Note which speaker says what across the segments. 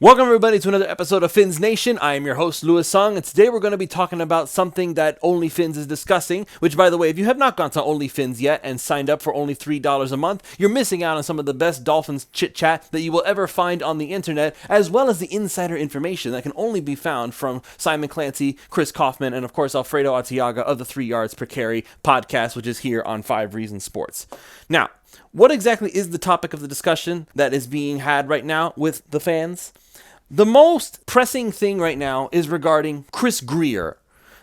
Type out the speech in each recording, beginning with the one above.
Speaker 1: Welcome everybody to another episode of Fins Nation. I am your host, Louis Sung, and today we're going to be talking about something that OnlyFins is discussing, which, by the way, if you have not gone to OnlyFins yet and signed up for only $3 a month, you're missing out on some of the best Dolphins chit-chat that you will ever find on the internet, as well as the insider information that can only be found from Simon Clancy, Chris Kaufman, and of course Alfredo Arteaga of the 3 Yards Per Carry podcast, which is here on 5 Reasons Sports. Now, what exactly is the topic of the discussion that is being had right now with the fans? The most pressing thing right now is regarding Chris Grier.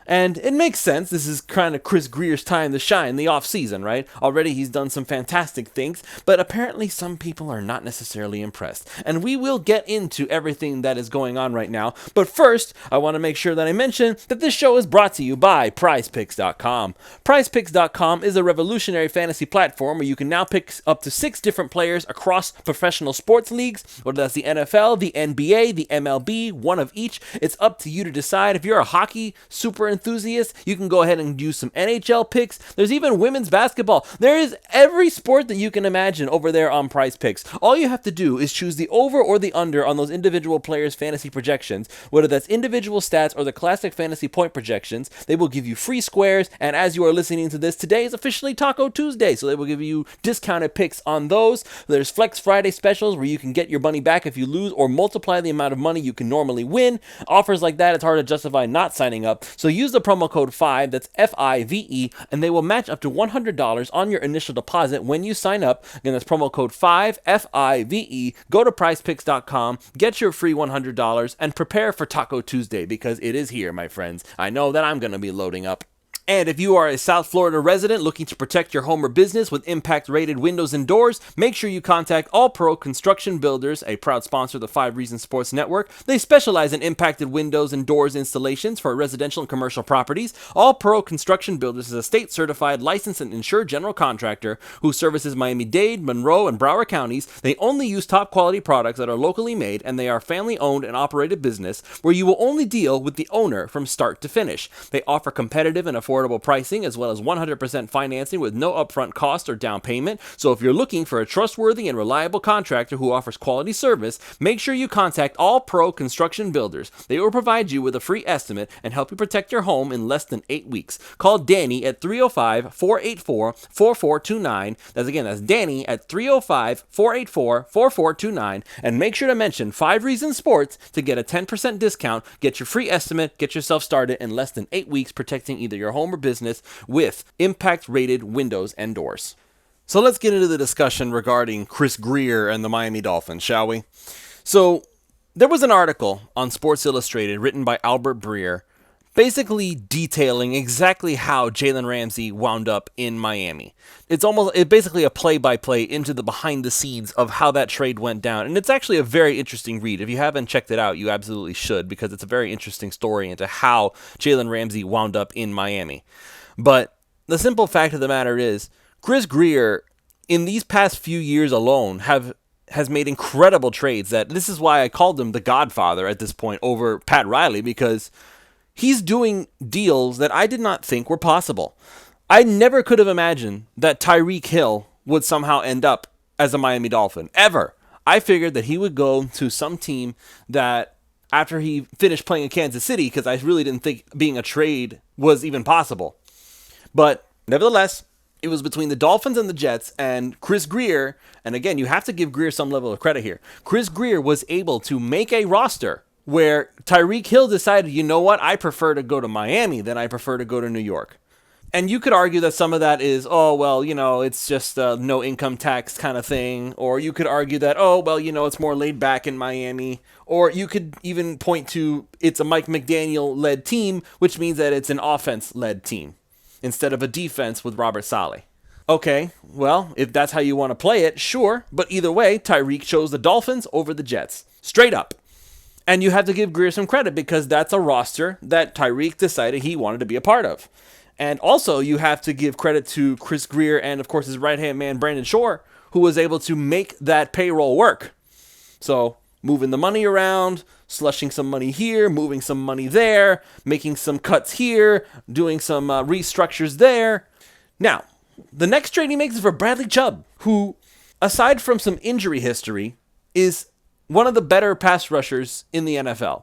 Speaker 1: And it makes sense. This is kind of Chris Grier's time to shine, the offseason, right? Already he's done some fantastic things, but apparently some people are not necessarily impressed. And we will get into everything that is going on right now. But first, I want to make sure that I mention that this show is brought to you by PrizePicks.com. PrizePicks.com is a revolutionary fantasy platform where you can now pick up to 6 different players across professional sports leagues, whether that's the NFL, the NBA, the MLB, one of each. It's up to you to decide. If you're a hockey super enthusiast, you can go ahead and use some NHL picks. There's even women's basketball. There is every sport that you can imagine over there on Prize Picks. All you have to do is choose the over or the under on those individual players' fantasy projections, whether that's individual stats or the classic fantasy point projections. They will give you free squares, and as you are listening to this, today is officially Taco Tuesday, so they will give you discounted picks on those. There's Flex Friday specials where you can get your money back if you lose or multiply the amount of money you can normally win. Offers like that, it's hard to justify not signing up. So use the promo code 5, that's FIVE, and they will match up to $100 on your initial deposit when you sign up. Again, that's promo code 5, FIVE. Go to prizepicks.com, get your free $100, and prepare for Taco Tuesday because it is here, my friends. I know that I'm going to be loading up. And if you are a South Florida resident looking to protect your home or business with impact-rated windows and doors, make sure you contact All Pro Construction Builders, a proud sponsor of the 5 Reasons Sports Network. They specialize in impacted windows and doors installations for residential and commercial properties. All Pro Construction Builders is a state-certified, licensed, and insured general contractor who services Miami-Dade, Monroe, and Broward counties. They only use top-quality products that are locally made, and they are a family-owned and operated business where you will only deal with the owner from start to finish. They offer competitive and affordable pricing as well as 100% financing with no upfront cost or down payment. So if you're looking for a trustworthy and reliable contractor who offers quality service, make sure you contact All Pro Construction Builders. They will provide you with a free estimate and help you protect your home in less than 8 weeks. Call Danny at 305-484-4429. That's Danny at 305-484-4429. And make sure to mention 5 Reasons Sports to get a 10% discount. Get your free estimate, get yourself started in less than 8 weeks protecting either your home or business with impact-rated windows and doors. So let's get into the discussion regarding Chris Grier and the Miami Dolphins, shall we? So there was an article on Sports Illustrated written by Albert Breer basically detailing exactly how Jaylen Ramsey wound up in Miami. It's basically a play-by-play into the behind the scenes of how that trade went down. And it's actually a very interesting read. If you haven't checked it out, you absolutely should, because it's a very interesting story into how Jaylen Ramsey wound up in Miami. But the simple fact of the matter is, Chris Grier, in these past few years alone, has made incredible trades. That this is why I called him the Godfather at this point over Pat Riley, because he's doing deals that I did not think were possible. I never could have imagined that Tyreek Hill would somehow end up as a Miami Dolphin, ever. I figured that he would go to some team that, after he finished playing in Kansas City, because I really didn't think being a trade was even possible. But nevertheless, it was between the Dolphins and the Jets, and Chris Grier, and again, you have to give Grier some level of credit here. Chris Grier was able to make a roster where Tyreek Hill decided, you know what, I prefer to go to Miami than I prefer to go to New York. And you could argue that some of that is, it's just a no income tax kind of thing. Or you could argue that, it's more laid back in Miami. Or you could even point to it's a Mike McDaniel-led team, which means that it's an offense-led team instead of a defense with Robert Saleh. Okay, well, if that's how you want to play it, sure. But either way, Tyreek chose the Dolphins over the Jets. Straight up. And you have to give Grier some credit because that's a roster that Tyreek decided he wanted to be a part of. And also, you have to give credit to Chris Grier and, of course, his right-hand man, Brandon Shore, who was able to make that payroll work. So, moving the money around, slushing some money here, moving some money there, making some cuts here, doing some restructures there. Now, the next trade he makes is for Bradley Chubb, who, aside from some injury history, is one of the better pass rushers in the NFL.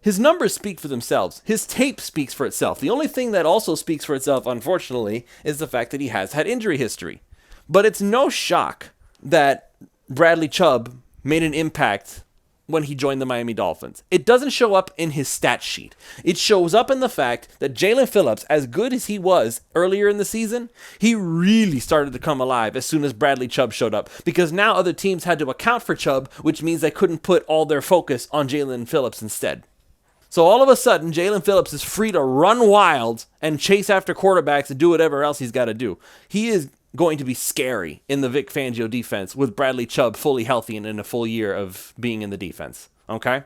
Speaker 1: His numbers speak for themselves. His tape speaks for itself. The only thing that also speaks for itself, unfortunately, is the fact that he has had injury history. But it's no shock that Bradley Chubb made an impact when he joined the Miami Dolphins. It doesn't show up in his stat sheet. It shows up in the fact that Jaylen Phillips, as good as he was earlier in the season, he really started to come alive as soon as Bradley Chubb showed up, because now other teams had to account for Chubb, which means they couldn't put all their focus on Jaylen Phillips instead. So all of a sudden, Jaylen Phillips is free to run wild and chase after quarterbacks and do whatever else he's got to do. He is going to be scary in the Vic Fangio defense with Bradley Chubb fully healthy and in a full year of being in the defense. Okay?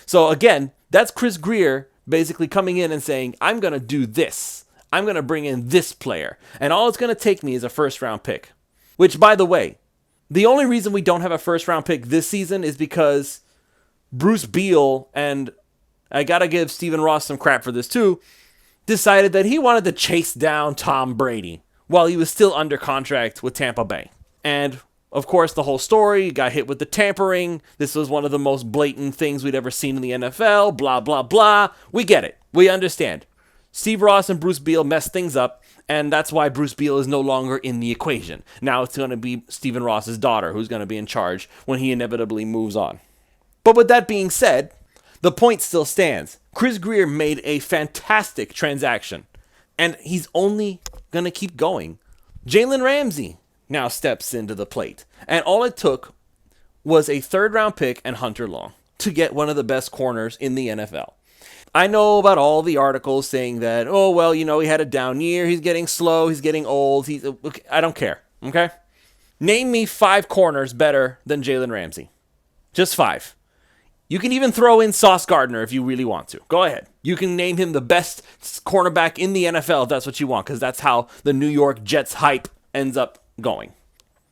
Speaker 1: So again, that's Chris Grier basically coming in and saying, I'm going to do this. I'm going to bring in this player. And all it's going to take me is a first-round pick. Which, by the way, the only reason we don't have a first-round pick this season is because Bruce Beal, and I got to give Stephen Ross some crap for this too, decided that he wanted to chase down Tom Brady while he was still under contract with Tampa Bay. And, of course, the whole story got hit with the tampering. This was one of the most blatant things we'd ever seen in the NFL, blah, blah, blah. We get it. We understand. Steve Ross and Bruce Beal messed things up, and that's why Bruce Beal is no longer in the equation. Now it's going to be Stephen Ross's daughter who's going to be in charge when he inevitably moves on. But with that being said, the point still stands. Chris Grier made a fantastic transaction, and he's only going to keep going. Jalen Ramsey now steps into the plate, and all it took was a third-round pick and Hunter Long to get one of the best corners in the NFL. I know about all the articles saying that, oh, well, he had a down year, he's getting slow, he's getting old, I don't care, okay? Name me 5 corners better than Jalen Ramsey. Just 5. You can even throw in Sauce Gardner if you really want to. Go ahead. You can name him the best cornerback in the NFL if that's what you want, because that's how the New York Jets hype ends up going.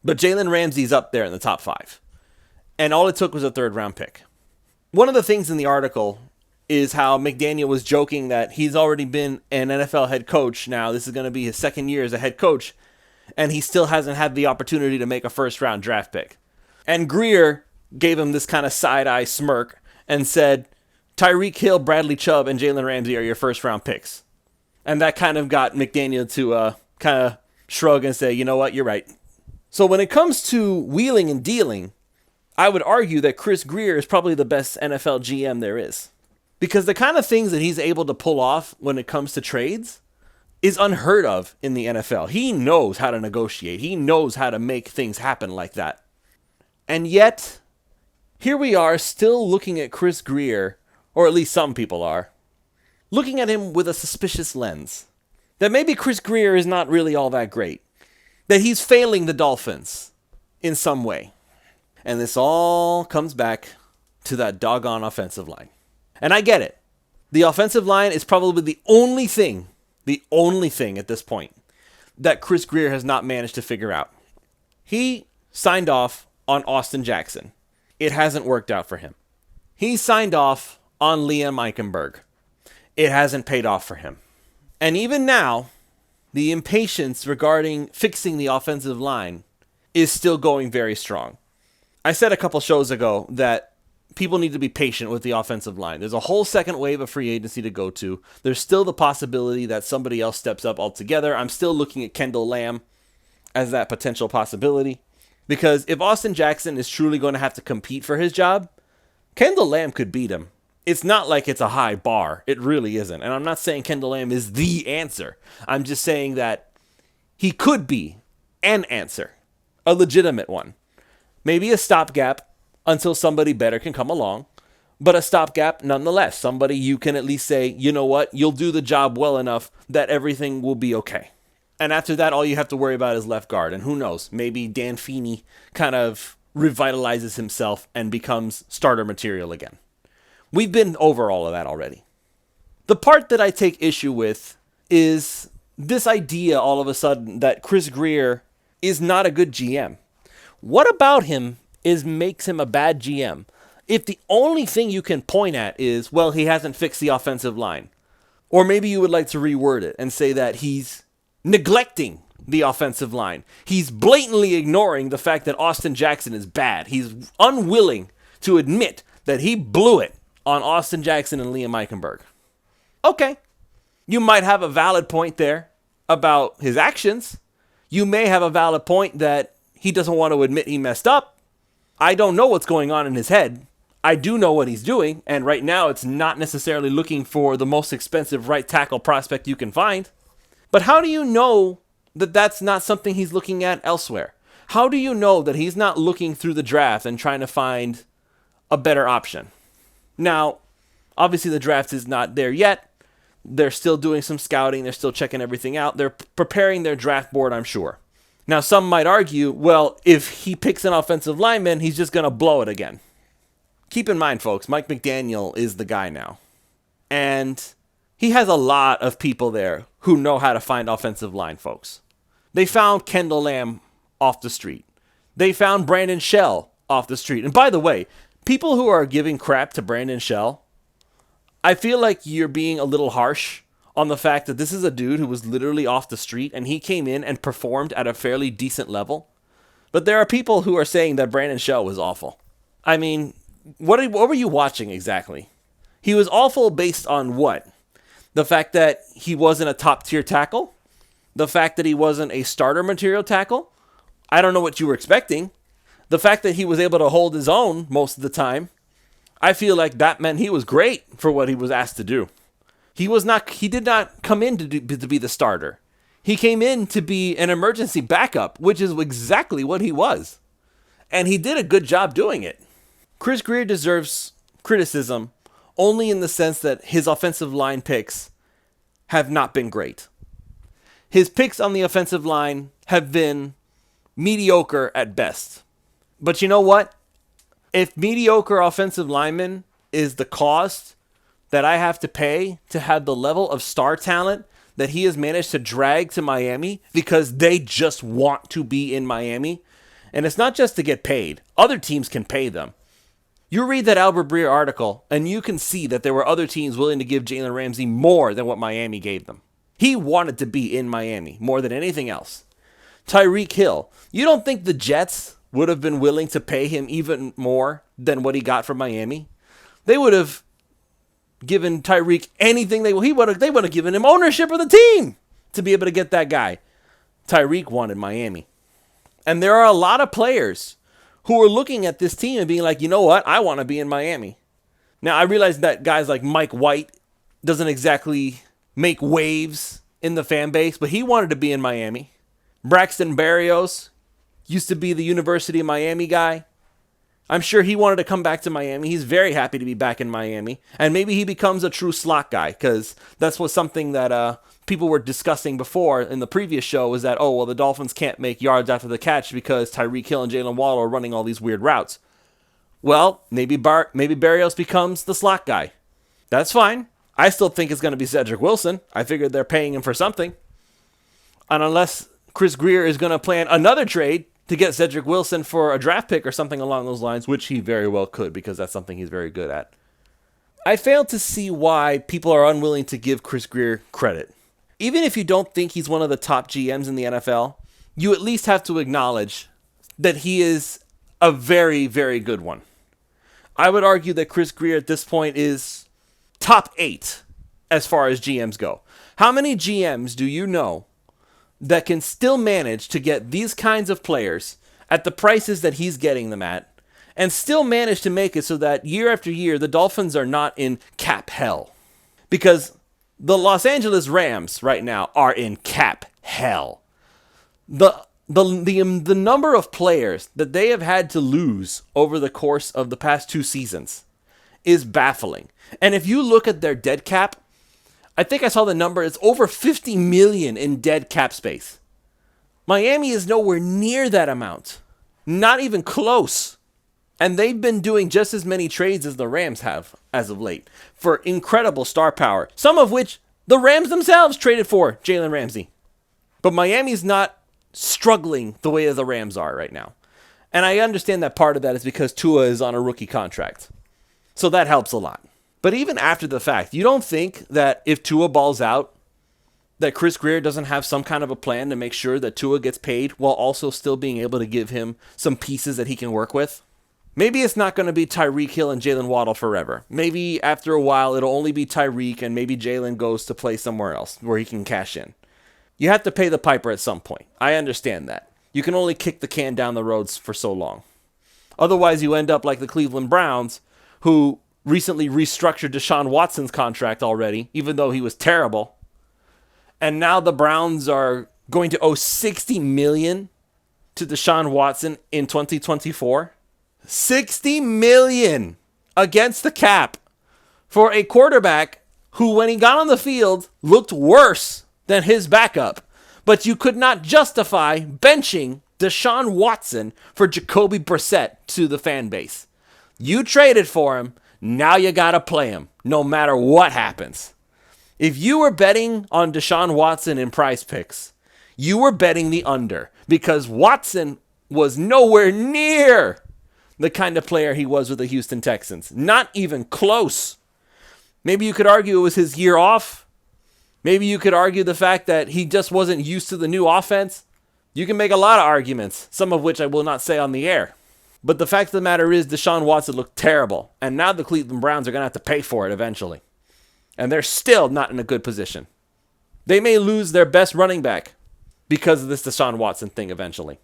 Speaker 1: But Jalen Ramsey's up there in the top 5. And all it took was a third-round pick. One of the things in the article is how McDaniel was joking that he's already been an NFL head coach now. This is going to be his second year as a head coach, and he still hasn't had the opportunity to make a first-round draft pick. And Grier gave him this kind of side-eye smirk and said, Tyreek Hill, Bradley Chubb, and Jalen Ramsey are your first-round picks. And that kind of got McDaniel to kind of shrug and say, you know what, you're right. So when it comes to wheeling and dealing, I would argue that Chris Grier is probably the best NFL GM there is. Because the kind of things that he's able to pull off when it comes to trades is unheard of in the NFL. He knows how to negotiate. He knows how to make things happen like that. And yet, here we are still looking at Chris Grier, or at least some people are, looking at him with a suspicious lens. That maybe Chris Grier is not really all that great. That he's failing the Dolphins in some way. And this all comes back to that doggone offensive line. And I get it. The offensive line is probably the only thing at this point that Chris Grier has not managed to figure out. He signed off on Austin Jackson. It hasn't worked out for him. He signed off on Liam Eichenberg. It hasn't paid off for him. And even now, the impatience regarding fixing the offensive line is still going very strong. I said a couple shows ago that people need to be patient with the offensive line. There's a whole second wave of free agency to go to. There's still the possibility that somebody else steps up altogether. I'm still looking at Kendall Lamb as that potential possibility. Because if Austin Jackson is truly going to have to compete for his job, Kendall Lamb could beat him. It's not like it's a high bar. It really isn't. And I'm not saying Kendall Lamb is the answer. I'm just saying that he could be an answer. A legitimate one. Maybe a stopgap until somebody better can come along. But a stopgap nonetheless. Somebody you can at least say, you know what, you'll do the job well enough that everything will be okay. And after that, all you have to worry about is left guard. And who knows, maybe Dan Feeney kind of revitalizes himself and becomes starter material again. We've been over all of that already. The part that I take issue with is this idea all of a sudden that Chris Grier is not a good GM. What about him makes him a bad GM? If the only thing you can point at is, well, he hasn't fixed the offensive line. Or maybe you would like to reword it and say that he's neglecting the offensive line. He's blatantly ignoring the fact that Austin Jackson is bad. He's unwilling to admit that he blew it on Austin Jackson and Liam Eichenberg. Okay, you might have a valid point there about his actions. You may have a valid point that he doesn't want to admit he messed up. I don't know what's going on in his head. I do know what he's doing, and right now it's not necessarily looking for the most expensive right tackle prospect you can find. But how do you know that that's not something he's looking at elsewhere? How do you know that he's not looking through the draft and trying to find a better option? Now, obviously the draft is not there yet. They're still doing some scouting. They're still checking everything out. They're preparing their draft board, I'm sure. Now, some might argue, well, if he picks an offensive lineman, he's just going to blow it again. Keep in mind, folks, Mike McDaniel is the guy now. And he has a lot of people there who know how to find offensive line folks. They found Kendall Lamb off the street. They found Brandon Shell off the street. And by the way, people who are giving crap to Brandon Shell, I feel like you're being a little harsh on the fact that this is a dude who was literally off the street and he came in and performed at a fairly decent level. But there are people who are saying that Brandon Shell was awful. I mean, what were you watching exactly? He was awful based on what? The fact that he wasn't a top-tier tackle? The fact that he wasn't a starter material tackle? I don't know what you were expecting. The fact that he was able to hold his own most of the time, I feel like that meant he was great for what he was asked to do. He did not come in to be the starter. He came in to be an emergency backup, which is exactly what he was. And he did a good job doing it. Chris Grier deserves criticism only in the sense that his offensive line picks have not been great. His picks on the offensive line have been mediocre at best. But you know what? If mediocre offensive lineman is the cost that I have to pay to have the level of star talent that he has managed to drag to Miami because they just want to be in Miami, and it's not just to get paid. Other teams can pay them. You read that Albert Breer article, and you can see that there were other teams willing to give Jalen Ramsey more than what Miami gave them. He wanted to be in Miami more than anything else. Tyreek Hill, you don't think the Jets would have been willing to pay him even more than what he got from Miami? They would have given Tyreek anything. They would have given him ownership of the team to be able to get that guy. Tyreek wanted Miami. And there are a lot of players who are looking at this team and being like, you know what? I want to be in Miami. Now, I realize that guys like Mike White doesn't exactly make waves in the fan base, but he wanted to be in Miami. Braxton Berrios used to be the University of Miami guy. I'm sure he wanted to come back to Miami. He's very happy to be back in Miami. And maybe he becomes a true slot guy, because that's what something that people were discussing before in the previous show is that, oh, well, the Dolphins can't make yards after the catch because Tyreek Hill and Jaylen Waddle are running all these weird routes. Well, maybe Berrios becomes the slot guy. That's fine. I still think it's going to be Cedric Wilson. I figured they're paying him for something. And unless Chris Grier is going to plan another trade to get Cedric Wilson for a draft pick or something along those lines, which he very well could because that's something he's very good at. I fail to see why people are unwilling to give Chris Grier credit. Even if you don't think he's one of the top GMs in the NFL, you at least have to acknowledge that he is a very, very good one. I would argue that Chris Grier at this point is top 8 as far as GMs go. How many GMs do you know that can still manage to get these kinds of players at the prices that he's getting them at and still manage to make it so that year after year the Dolphins are not in cap hell? Because the Los Angeles Rams right now are in cap hell. The number of players that they have had to lose over the course of the past 2 seasons is baffling. And if you look at their dead cap, I think I saw the number, it's over $50 million in dead cap space. Miami is nowhere near that amount. Not even close. And they've been doing just as many trades as the Rams have as of late for incredible star power, some of which the Rams themselves traded for Jalen Ramsey. But Miami's not struggling the way the Rams are right now. And I understand that part of that is because Tua is on a rookie contract. So that helps a lot. But even after the fact, you don't think that if Tua balls out, that Chris Grier doesn't have some kind of a plan to make sure that Tua gets paid while also still being able to give him some pieces that he can work with? Maybe it's not going to be Tyreek Hill and Jaylen Waddle forever. Maybe after a while it'll only be Tyreek and maybe Jaylen goes to play somewhere else where he can cash in. You have to pay the piper at some point. I understand that. You can only kick the can down the road for so long. Otherwise, you end up like the Cleveland Browns, who recently restructured Deshaun Watson's contract already, even though he was terrible. And now the Browns are going to owe $60 million to Deshaun Watson in 2024. $60 million against the cap for a quarterback who, when he got on the field, looked worse than his backup. But you could not justify benching Deshaun Watson for Jacoby Brissett to the fan base. You traded for him. Now you got to play him, no matter what happens. If you were betting on Deshaun Watson in Prize Picks, you were betting the under because Watson was nowhere near the kind of player he was with the Houston Texans. Not even close. Maybe you could argue it was his year off. Maybe you could argue the fact that he just wasn't used to the new offense. You can make a lot of arguments, some of which I will not say on the air. But the fact of the matter is Deshaun Watson looked terrible. And now the Cleveland Browns are going to have to pay for it eventually. And they're still not in a good position. They may lose their best running back because of this Deshaun Watson thing eventually.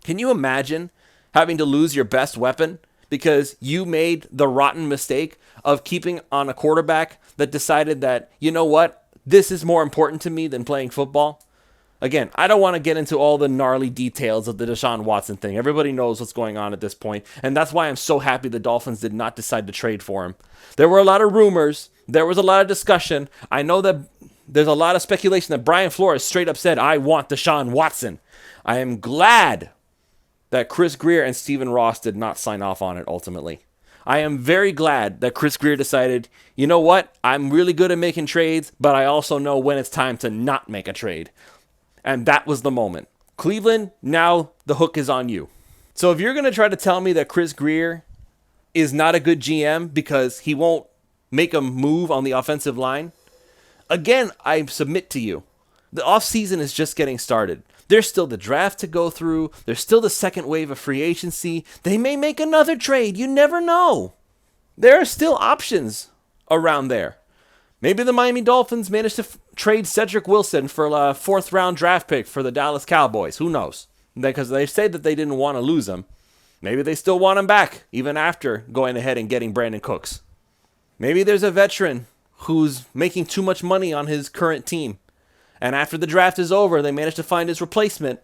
Speaker 1: Can you imagine having to lose your best weapon because you made the rotten mistake of keeping on a quarterback that decided that, you know what, this is more important to me than playing football? Again, I don't want to get into all the gnarly details of the Deshaun Watson thing. Everybody knows what's going on at this point, and that's why I'm so happy the Dolphins did not decide to trade for him. There were a lot of rumors. There was a lot of discussion. I know that there's a lot of speculation that Brian Flores straight up said, I want Deshaun Watson. I am glad that Chris Grier and Stephen Ross did not sign off on it ultimately. I am very glad that Chris Grier decided, you know what, I'm really good at making trades, but I also know when it's time to not make a trade. And that was the moment. Cleveland, now the hook is on you. So if you're going to try to tell me that Chris Grier is not a good GM because he won't make a move on the offensive line, again, I submit to you. The offseason is just getting started. There's still the draft to go through. There's still the second wave of free agency. They may make another trade. You never know. There are still options around there. Maybe the Miami Dolphins managed to trade Cedric Wilson for a fourth-round draft pick for the Dallas Cowboys. Who knows? Because they say that they didn't want to lose him. Maybe they still want him back, even after going ahead and getting Brandon Cooks. Maybe there's a veteran who's making too much money on his current team. And after the draft is over, they manage to find his replacement.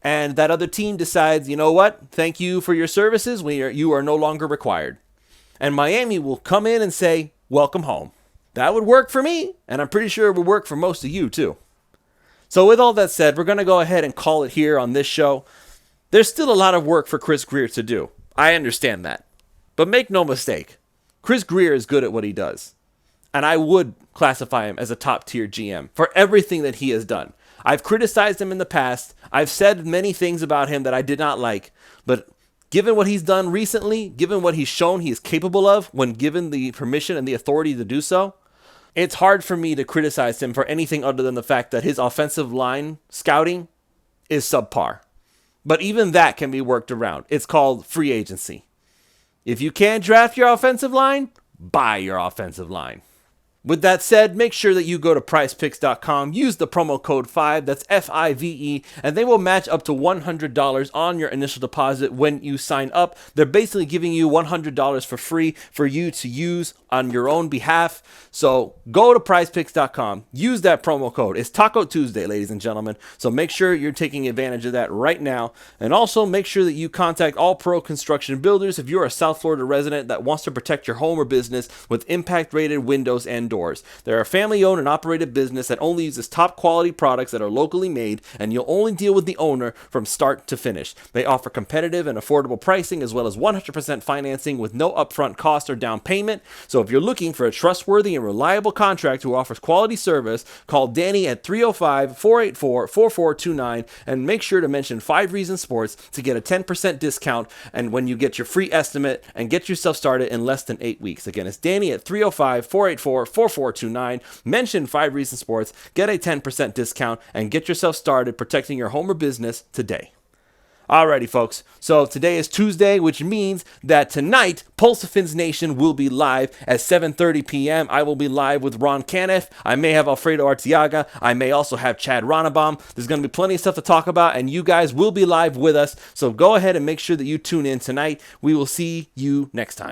Speaker 1: And that other team decides, you know what? Thank you for your services. You are no longer required. And Miami will come in and say, welcome home. That would work for me, and I'm pretty sure it would work for most of you too. So with all that said, we're going to go ahead and call it here on this show. There's still a lot of work for Chris Grier to do. I understand that. But make no mistake, Chris Grier is good at what he does. And I would classify him as a top-tier GM for everything that he has done. I've criticized him in the past. I've said many things about him that I did not like. But given what he's done recently, given what he's shown he is capable of when given the permission and the authority to do so, it's hard for me to criticize him for anything other than the fact that his offensive line scouting is subpar. But even that can be worked around. It's called free agency. If you can't draft your offensive line, buy your offensive line. With that said, make sure that you go to prizepicks.com, use the promo code 5, that's FIVE, and they will match up to $100 on your initial deposit when you sign up. They're basically giving you $100 for free for you to use on your own behalf. So go to prizepicks.com, use that promo code. It's Taco Tuesday, ladies and gentlemen. So make sure you're taking advantage of that right now. And also make sure that you contact All Pro Construction Builders if you're a South Florida resident that wants to protect your home or business with impact-rated windows and doors. They're a family-owned and operated business that only uses top-quality products that are locally made, and you'll only deal with the owner from start to finish. They offer competitive and affordable pricing as well as 100% financing with no upfront cost or down payment. So if you're looking for a trustworthy and reliable contractor who offers quality service, call Danny at 305-484-4429 and make sure to mention 5 Reasons Sports to get a 10% discount and when you get your free estimate and get yourself started in less than 8 weeks. Again, it's Danny at 305-484-4429. Mention 5 Reasons Sports, get a 10% discount, and get yourself started protecting your home or business today. Alrighty, folks. So today is Tuesday, which means that tonight, Pulse of Fins Nation will be live at 7:30 p.m. I will be live with Ron Caniff. I may have Alfredo Arteaga. I may also have Chad Ronnebaum. There's going to be plenty of stuff to talk about, and you guys will be live with us. So go ahead and make sure that you tune in tonight. We will see you next time.